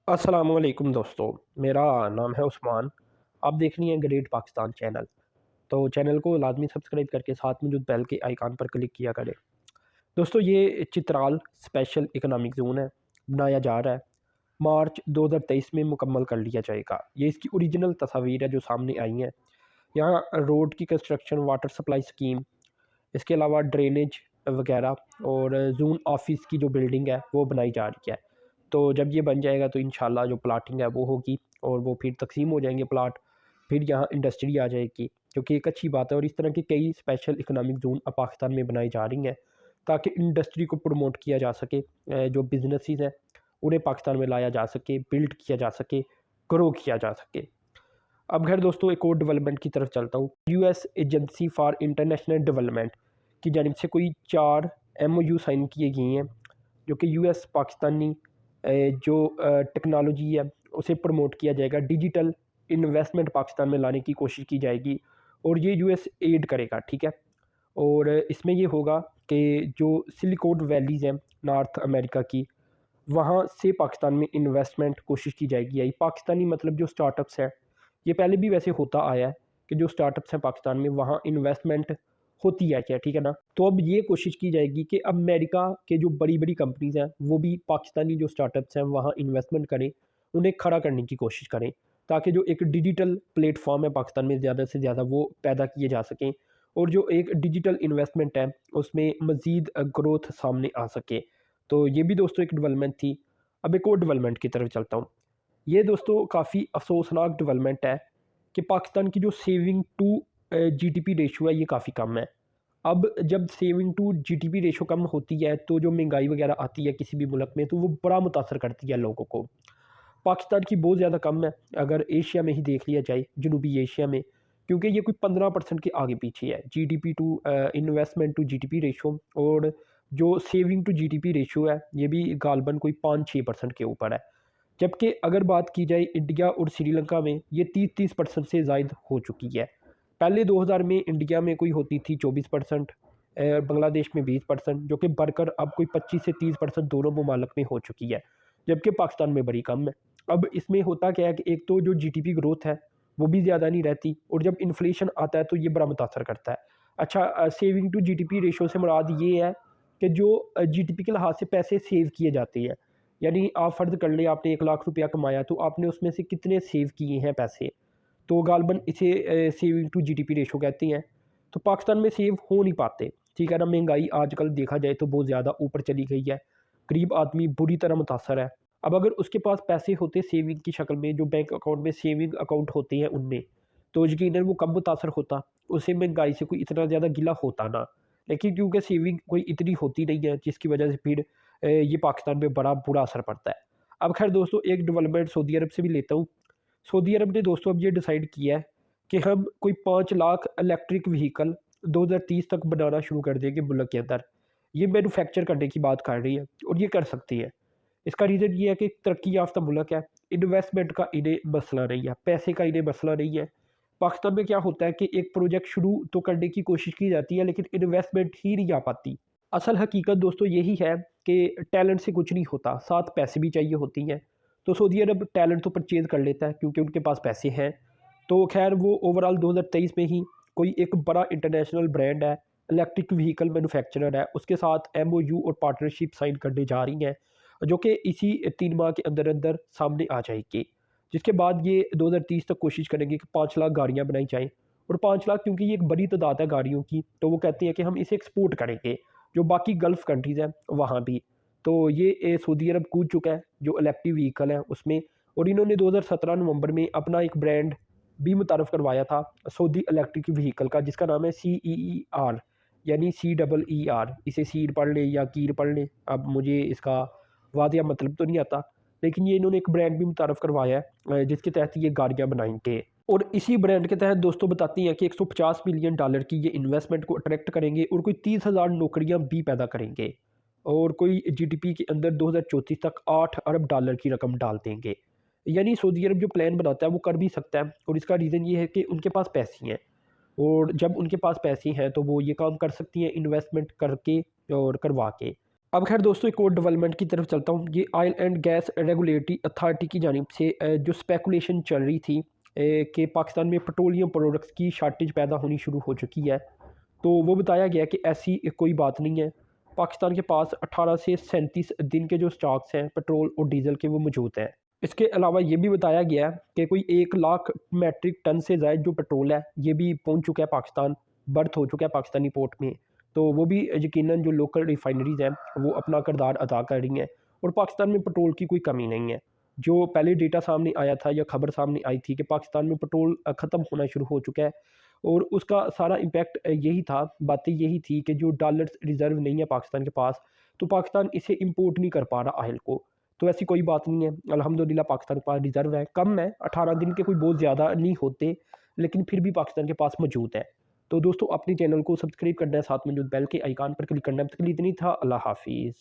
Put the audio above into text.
अस्सलामुअलैकुम दोस्तों। मेरा नाम है उस्मान। आप देख रही हैं ग्रेट पाकिस्तान चैनल। तो चैनल को लाजमी सब्सक्राइब करके साथ मौजूद बेल के आइकन पर क्लिक किया करें। दोस्तों, ये चित्राल स्पेशल इकोनॉमिक जोन है, बनाया जा रहा है। मार्च 2023 में मुकम्मल कर लिया जाएगा। ये इसकी ओरिजिनल तस्वीर है जो सामने आई हैं। यहाँ रोड की कंस्ट्रक्शन, वाटर सप्लाई स्कीम, इसके अलावा ड्रेनेज वगैरह और जोन ऑफिस की जो बिल्डिंग है वो बनाई जा रही है। तो जब ये बन जाएगा तो इंशाल्लाह जो प्लाटिंग है वो होगी और वो फिर तकसीम हो जाएंगे प्लाट। फिर यहाँ इंडस्ट्री आ जाएगी, जो कि एक अच्छी बात है। और इस तरह की कई स्पेशल इकोनॉमिक जोन अब पाकिस्तान में बनाई जा रही हैं ताकि इंडस्ट्री को प्रमोट किया जा सके, जो बिजनेसेस हैं उन्हें पाकिस्तान में लाया जा सके, बिल्ड किया जा सके, ग्रो किया जा सके। अब खैर दोस्तों, एक और डेवलपमेंट की तरफ चलता हूँ। US agency for international development की जानिब से कोई 4 एमओयू साइन किए गए हैं, जो कि यूएस पाकिस्तानी जो टेक्नोलॉजी है उसे प्रमोट किया जाएगा। डिजिटल इन्वेस्टमेंट पाकिस्तान में लाने की कोशिश की जाएगी और ये यूएस एड करेगा, ठीक है। और इसमें ये होगा कि जो सिलिकॉन वैलीज़ हैं नॉर्थ अमेरिका की, वहाँ से पाकिस्तान में इन्वेस्टमेंट कोशिश की जाएगी। यही पाकिस्तानी मतलब जो स्टार्टअप्स हैं, ये पहले भी वैसे होता आया है कि जो स्टार्टअप्स हैं पाकिस्तान में वहाँ इन्वेस्टमेंट होती है क्या, ठीक है ना। तो अब ये कोशिश की जाएगी कि अब अमेरिका के जो बड़ी बड़ी कंपनीज हैं वो भी पाकिस्तानी जो स्टार्टअप्स हैं वहाँ इन्वेस्टमेंट करें, उन्हें खड़ा करने की कोशिश करें, ताकि जो एक डिजिटल प्लेटफॉर्म है पाकिस्तान में ज़्यादा से ज़्यादा वो पैदा किए जा सकें और जो एक डिजिटल इन्वेस्टमेंट है उसमें मज़ीद ग्रोथ सामने आ सके। तो ये भी दोस्तों एक डेवलपमेंट थी। अब एक और डेवलपमेंट की तरफ चलता हूँ। ये दोस्तों काफ़ी अफसोसनाक डेवलपमेंट है कि पाकिस्तान की जो सेविंग टू जीडीपी रेशो है ये काफ़ी कम है। अब जब सेविंग टू जीडीपी रेशो कम होती है तो जो महंगाई वगैरह आती है किसी भी मुल्क में तो वो बड़ा मुतासर करती है लोगों को। पाकिस्तान की बहुत ज़्यादा कम है अगर एशिया में ही देख लिया जाए, जनूबी एशिया में, क्योंकि ये कोई 15% के आगे पीछे है GDP to investment to GDP ratio. और जो सेविंग टू जीडीपी रेशो है ये भी गालबन कोई 5-6% के ऊपर है। जबकि अगर बात की जाए इंडिया और श्रीलंका में, ये 30% से ज़ायद हो चुकी है। पहले 2000 में इंडिया में कोई होती थी 24%, बांग्लादेश में 20%, जो कि बढ़कर अब कोई 25 से 30% दोनों ममालिक में हो चुकी है, जबकि पाकिस्तान में बड़ी कम है। अब इसमें होता क्या है कि एक तो जो जीडीपी ग्रोथ है वो भी ज़्यादा नहीं रहती और जब इन्फ्लेशन आता है तो ये बड़ा मुतासर करता है। अच्छा, सेविंग टू जीडीपी रेशो से मुराद ये है कि जो जीडीपी के लिहाज से पैसे सेव किए जाते हैं, यानी आप फ़र्ज़ कर लें आपने 1 लाख रुपया कमाया तो आपने उसमें से कितने सेव किए हैं पैसे, तो गालबन इसे सेविंग टू जीडीपी रेशो कहते हैं। तो पाकिस्तान में सेव हो नहीं पाते, ठीक है ना। महंगाई आजकल देखा जाए तो बहुत ज़्यादा ऊपर चली गई है, गरीब आदमी बुरी तरह मुतासर है। अब अगर उसके पास पैसे होते सेविंग की शक्ल में, जो बैंक अकाउंट में सेविंग अकाउंट होते हैं उनमें, तो यकीनन वो कम मुतासर होता, उसे महंगाई से कोई इतना ज़्यादा गिला होता ना। लेकिन क्योंकि सेविंग कोई इतनी होती नहीं है जिसकी वजह से फिर ये पाकिस्तान में बड़ा बुरा असर पड़ता है। अब खैर दोस्तों, एक डेवलपमेंट सऊदी अरब से भी लेता हूँ। सऊदी अरब ने दोस्तों अब ये डिसाइड किया है कि हम कोई 5 लाख इलेक्ट्रिक व्हीकल 2030 तक बनाना शुरू कर देंगे मुल्क के अंदर। ये मैन्युफैक्चर करने की बात कर रही है और ये कर सकती है। इसका रीज़न ये है कि तरक्की याफ्ता मुल्क है, इन्वेस्टमेंट का इन्हें मसला नहीं है, पैसे का इन्हें मसला नहीं है। पाकिस्तान में क्या होता है कि एक प्रोजेक्ट शुरू तो करने की कोशिश की जाती है लेकिन इन्वेस्टमेंट ही नहीं आ पाती। असल हकीकत दोस्तों यही है कि टैलेंट से कुछ नहीं होता, साथ पैसे भी चाहिए होती हैं। तो सऊदी अरब टैलेंट तो परचेज़ कर लेता है क्योंकि उनके पास पैसे हैं। तो खैर वो ओवरऑल 2023 में ही कोई एक बड़ा इंटरनेशनल ब्रांड है, इलेक्ट्रिक व्हीकल मैन्युफैक्चरर है, उसके साथ एमओयू और पार्टनरशिप साइन करने जा रही हैं, जो कि इसी 3 माह के अंदर अंदर सामने आ जाएगी। जिसके बाद ये 2030 तक कोशिश करेंगे कि 5 लाख गाड़ियाँ बनाई जाएँ। और 5 लाख क्योंकि ये एक बड़ी तादाद है गाड़ियों की, तो वो कहते हैं कि हम इसे एक्सपोर्ट करेंगे जो बाकी गल्फ़ कंट्रीज़ हैं वहाँ भी। तो ये सऊदी अरब कूद चुका है जो इलेक्ट्रिक व्हीकल है उसमें। और इन्होंने 2017 नवंबर में अपना एक ब्रांड भी मुतारफ़ करवाया था सऊदी इलेक्ट्रिक व्हीकल का, जिसका नाम है CEER, यानी CEER। इसे सीड पढ़ लें या कीर पढ़ लें, अब मुझे इसका वाक़या मतलब तो नहीं आता। लेकिन ये इन्होंने एक ब्रांड भी मुतारफ़ करवाया है जिसके तहत ये गाड़ियाँ बनाएँगे। और इसी ब्रांड के तहत दोस्तों बताती हैं कि $150 बिलियन की ये इन्वेस्टमेंट को अट्रैक्ट करेंगे और कोई 30,000 नौकरियां भी पैदा करेंगे और कोई जीडीपी के अंदर 2034 तक $8 अरब की रकम डाल देंगे। यानी सऊदी अरब जो प्लान बनाता है वो कर भी सकता है और इसका रीज़न ये है कि उनके पास पैसे हैं। और जब उनके पास पैसे हैं तो वो ये काम कर सकती हैं इन्वेस्टमेंट करके और करवा के। अब खैर दोस्तों एक और डेवलपमेंट की तरफ चलता हूँ। ये oil and gas regulatory authority की जानिब से जो स्पेकुलेशन चल रही थी कि पाकिस्तान में पेट्रोलियम प्रोडक्ट्स की शार्टेज पैदा होनी शुरू हो चुकी है, तो वो बताया गया कि ऐसी कोई बात नहीं है। पाकिस्तान के पास 18 से 37 दिन के जो स्टॉक्स हैं पेट्रोल और डीज़ल के वो मौजूद हैं। इसके अलावा ये भी बताया गया कि कोई 1 लाख मैट्रिक टन से ज़ायद जो पेट्रोल है ये भी पहुंच चुका है पाकिस्तान, बर्थ हो चुका है पाकिस्तानी पोर्ट में। तो वो भी यकीनन जो लोकल रिफाइनरीज़ हैं वो अपना किरदार अदा कर रही हैं और पाकिस्तान में पेट्रोल की कोई कमी नहीं है। जो पहले डेटा सामने आया था या खबर सामने आई थी कि पाकिस्तान में पेट्रोल ख़त्म होना शुरू हो चुका है और उसका सारा इम्पैक्ट यही था, बातें यही थी कि जो डॉलर्स रिज़र्व नहीं है पाकिस्तान के पास, तो पाकिस्तान इसे इम्पोर्ट नहीं कर पा रहा ऑयल को। तो ऐसी कोई बात नहीं है, अल्हम्दुलिल्लाह पाकिस्तान के पास रिज़र्व है, कम है, 18 दिन के कोई बहुत ज़्यादा नहीं होते, लेकिन फिर भी पाकिस्तान के पास मौजूद है। तो दोस्तों अपने चैनल को सब्सक्राइब करना है, साथ में जो बेल के आइकन पर क्लिक करना है। अब तक के लिए इतना ही था। अल्लाह हाफ़िज़।